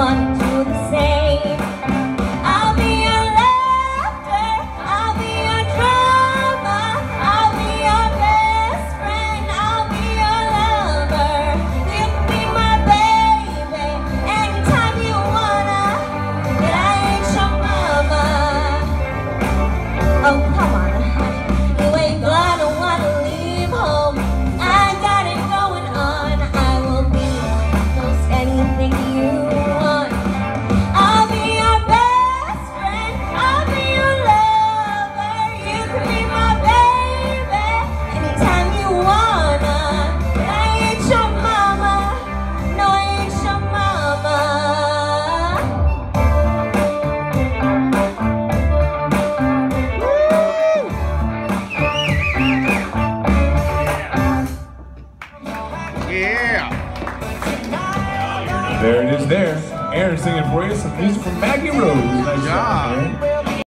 wanna do the same. I'll be your laughter, I'll be your drama, I'll be your best friend, I'll be your lover. You can be my baby anytime you wanna, but I ain't your mama. Oh, come on, honey, you ain't gonna wanna leave home. I got it going on. I will be most anything you want. I'll be your best friend, I'll be your lover. You can be my baby anytime you wanna, but I ain't your mama. No, I ain't your mama. Yeah. There it is there. Aaron singing for you some music from Maggie Rose. Nice job. Aaron.